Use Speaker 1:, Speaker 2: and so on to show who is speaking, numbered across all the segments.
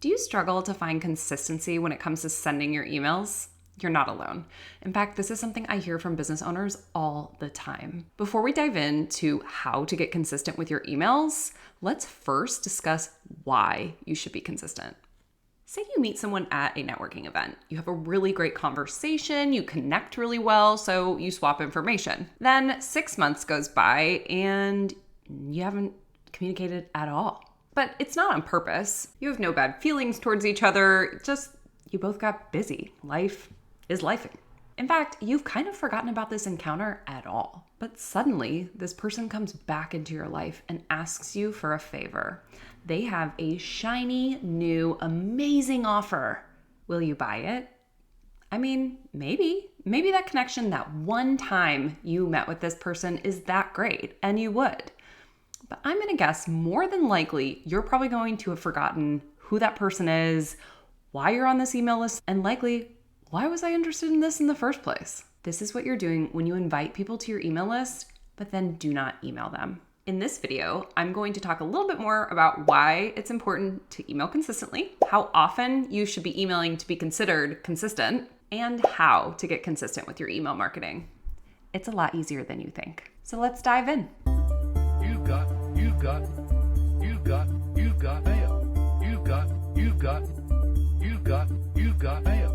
Speaker 1: Do you struggle to find consistency when it comes to sending your emails? You're not alone. In fact, this is something I hear from business owners all the time. Before we dive into how to get consistent with your emails, let's first discuss why you should be consistent. Say you meet someone at a networking event. You have a really great conversation, you connect really well, so you swap information. Then 6 months goes by and you haven't communicated at all. But it's not on purpose. You have no bad feelings towards each other, just you both got busy. Life is lifing. In fact, you've kind of forgotten about this encounter at all. But suddenly, this person comes back into your life and asks you for a favor. They have a shiny, new, amazing offer. Will you buy it? I mean, maybe. Maybe that connection that one time you met with this person is that great, and you would. But I'm going to guess more than likely, you're probably going to have forgotten who that person is, why you're on this email list, and likely, why was I interested in this in the first place? This is what you're doing when you invite people to your email list, but then do not email them. In this video, I'm going to talk a little bit more about why it's important to email consistently, how often you should be emailing to be considered consistent, and how to get consistent with your email marketing. It's a lot easier than you think. So let's dive in.
Speaker 2: You got mail.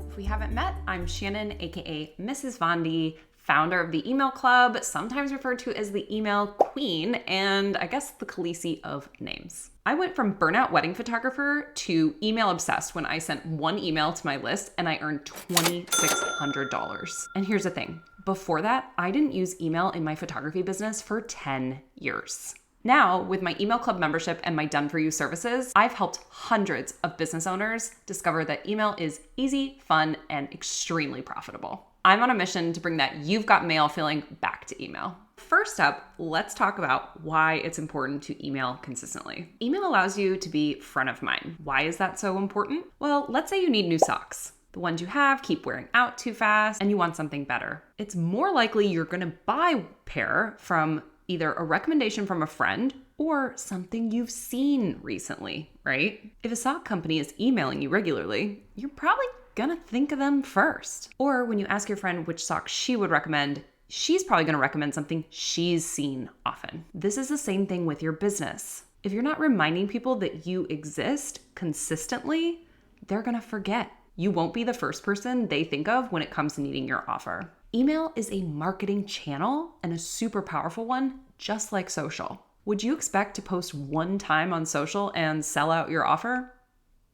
Speaker 1: If we haven't met, I'm Shannon, aka Mrs. Vondi, founder of the Email Club, sometimes referred to as the Email Queen, and I guess the Khaleesi of names. I went from burnout wedding photographer to email obsessed when I sent one email to my list and I earned $2,600. And here's the thing, before that, I didn't use email in my photography business for 10 years. Now, with my Email Club membership and my Done For You services, I've helped hundreds of business owners discover that email is easy, fun, and extremely profitable. I'm on a mission to bring that you've got mail feeling back to email. First up, let's talk about why it's important to email consistently. Email allows you to be front of mind. Why is that so important? Well, let's say you need new socks. The ones you have keep wearing out too fast and you want something better. It's more likely you're going to buy a pair from either a recommendation from a friend or something you've seen recently, right? If a sock company is emailing you regularly, you're probably gonna think of them first. Or when you ask your friend which sock she would recommend, she's probably gonna recommend something she's seen often. This is the same thing with your business. If you're not reminding people that you exist consistently, they're gonna forget. You won't be the first person they think of when it comes to needing your offer. Email is a marketing channel and a super powerful one, just like social. Would you expect to post one time on social and sell out your offer?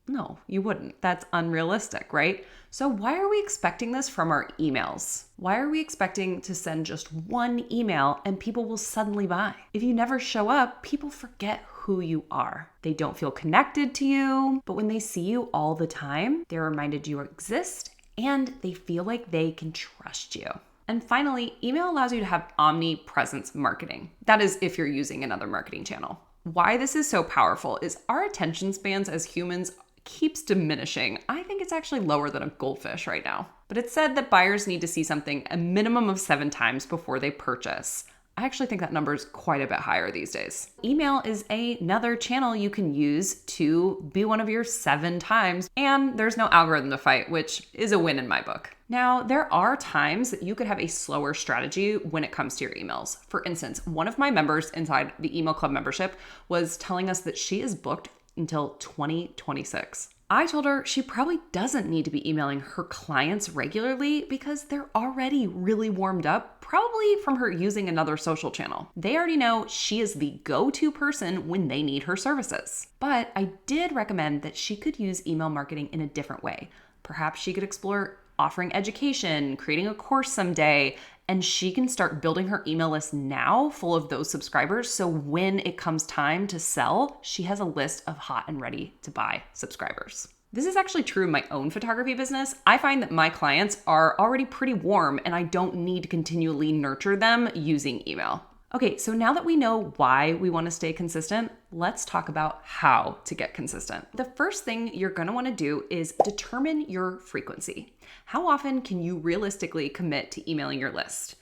Speaker 1: No, you wouldn't. That's unrealistic, right? So why are we expecting this from our emails? Why are we expecting to send just one email and people will suddenly buy? If you never show up, people forget who you are. They don't feel connected to you, but when they see you all the time, they're reminded you exist and they feel like they can trust you. And finally, email allows you to have omnipresence marketing. That is if you're using another marketing channel. Why this is so powerful is our attention spans as humans keeps diminishing. I think it's actually lower than a goldfish right now. But it's said that buyers need to see something a minimum of 7 times before they purchase. I actually think that number is quite a bit higher these days. Email is another channel you can use to be one of your 7 times, and there's no algorithm to fight, which is a win in my book. Now, there are times that you could have a slower strategy when it comes to your emails. For instance, one of my members inside the Email Club membership was telling us that she is booked until 2026. I told her she probably doesn't need to be emailing her clients regularly because they're already really warmed up, probably from her using another social channel. They already know she is the go-to person when they need her services. But I did recommend that she could use email marketing in a different way. Perhaps she could explore offering education, creating a course someday, and she can start building her email list now full of those subscribers. So when it comes time to sell, she has a list of hot and ready to buy subscribers. This is actually true in my own photography business. I find that my clients are already pretty warm and I don't need to continually nurture them using email. Okay, so now that we know why we want to stay consistent, let's talk about how to get consistent. The first thing you're going to want to do is determine your frequency. How often can you realistically commit to emailing your list?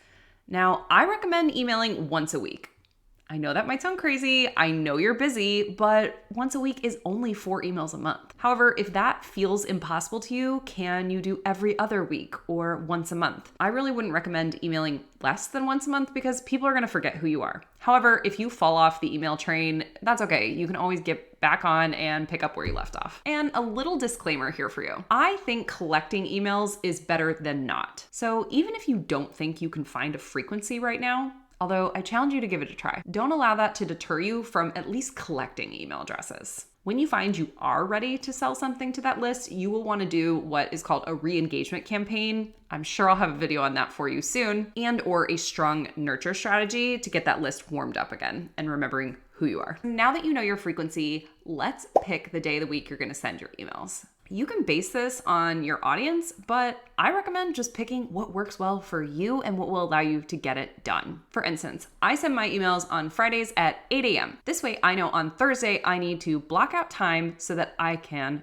Speaker 1: Now, I recommend emailing once a week. I know that might sound crazy. I know you're busy, but once a week is only 4 emails a month. However, if that feels impossible to you, can you do every other week or once a month? I really wouldn't recommend emailing less than once a month because people are going to forget who you are. However, if you fall off the email train, that's okay. You can always get back on and pick up where you left off. And a little disclaimer here for you. I think collecting emails is better than not. So even if you don't think you can find a frequency right now, although I challenge you to give it a try, don't allow that to deter you from at least collecting email addresses. When you find you are ready to sell something to that list, you will want to do what is called a re-engagement campaign. I'm sure I'll have a video on that for you soon, and or a strong nurture strategy to get that list warmed up again and remembering who you are. Now that you know your frequency, let's pick the day of the week you're going to send your emails. You can base this on your audience, but I recommend just picking what works well for you and what will allow you to get it done. For instance, I send my emails on Fridays at 8 a.m. This way I know on Thursday I need to block out time so that I can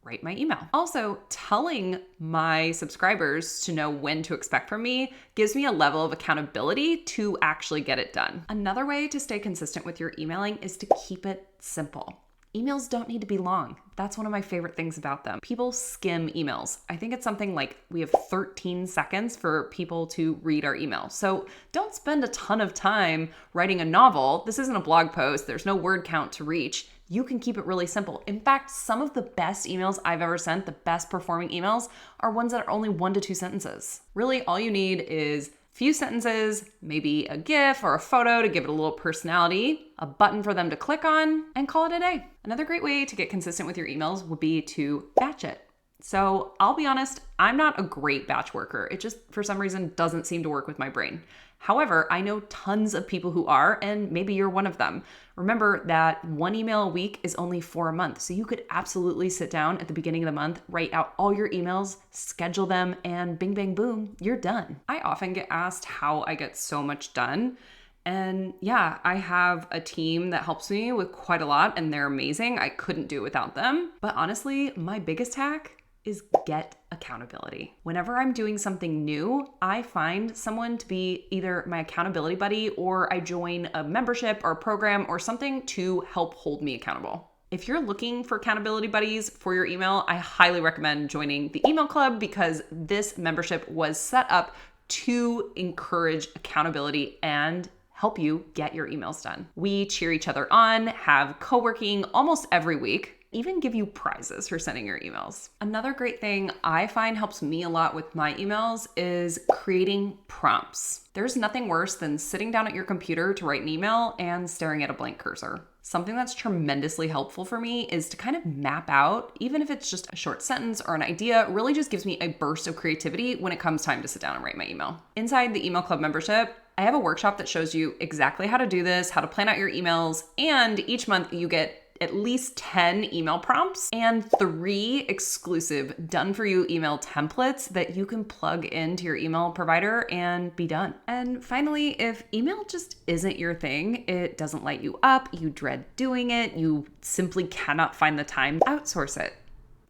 Speaker 1: write my email. Also, telling my subscribers to know when to expect from me gives me a level of accountability to actually get it done. Another way to stay consistent with your emailing is to keep it simple. Emails don't need to be long. That's one of my favorite things about them. People skim emails. I think it's something like we have 13 seconds for people to read our email. So don't spend a ton of time writing a novel. This isn't a blog post. There's no word count to reach. You can keep it really simple. In fact, some of the best emails I've ever sent, the best performing emails, are ones that are only 1 to 2 sentences. Really, all you need is few sentences, maybe a GIF or a photo to give it a little personality, a button for them to click on, and call it a day. Another great way to get consistent with your emails would be to batch it. So I'll be honest, I'm not a great batch worker. It just, for some reason, doesn't seem to work with my brain. However, I know tons of people who are, and maybe you're one of them. Remember that 1 email a week is only 4 a month. So you could absolutely sit down at the beginning of the month, write out all your emails, schedule them, and bing, bang, boom, you're done. I often get asked how I get so much done. And yeah, I have a team that helps me with quite a lot, and they're amazing. I couldn't do it without them. But honestly, my biggest hack is get accountability. Whenever I'm doing something new, I find someone to be either my accountability buddy or I join a membership or a program or something to help hold me accountable. If you're looking for accountability buddies for your email, I highly recommend joining the email club because this membership was set up to encourage accountability and help you get your emails done. We cheer each other on, have co-working almost every week, even give you prizes for sending your emails. Another great thing I find helps me a lot with my emails is creating prompts. There's nothing worse than sitting down at your computer to write an email and staring at a blank cursor. Something that's tremendously helpful for me is to kind of map out, even if it's just a short sentence or an idea, really just gives me a burst of creativity when it comes time to sit down and write my email. Inside the email club membership, I have a workshop that shows you exactly how to do this, how to plan out your emails, and each month you get at least 10 email prompts and 3 exclusive done-for-you email templates that you can plug into your email provider and be done. And finally, if email just isn't your thing, it doesn't light you up, you dread doing it, you simply cannot find the time, outsource it.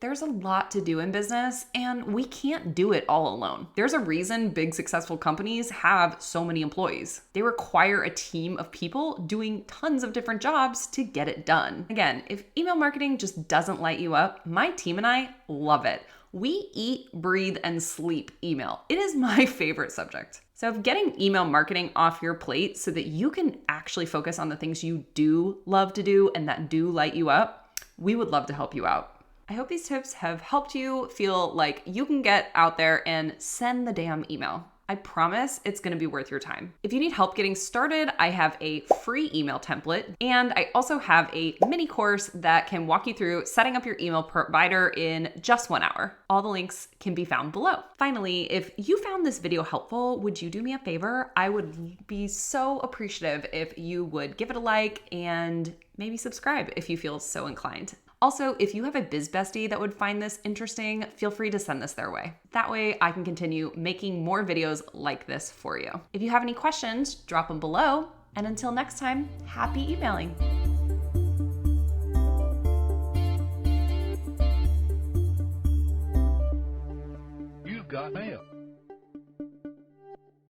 Speaker 1: There's a lot to do in business, and we can't do it all alone. There's a reason big successful companies have so many employees. They require a team of people doing tons of different jobs to get it done. Again, if email marketing just doesn't light you up, my team and I love it. We eat, breathe, and sleep email. It is my favorite subject. So if getting email marketing off your plate so that you can actually focus on the things you do love to do and that do light you up, we would love to help you out. I hope these tips have helped you feel like you can get out there and send the damn email. I promise it's going to be worth your time. If you need help getting started, I have a free email template, and I also have a mini course that can walk you through setting up your email provider in just 1 hour. All the links can be found below. Finally, if you found this video helpful, would you do me a favor? I would be so appreciative if you would give it a like and maybe subscribe if you feel so inclined. Also, if you have a biz bestie that would find this interesting, feel free to send this their way. That way I can continue making more videos like this for you. If you have any questions, drop them below. And until next time, happy emailing.
Speaker 2: You've got mail.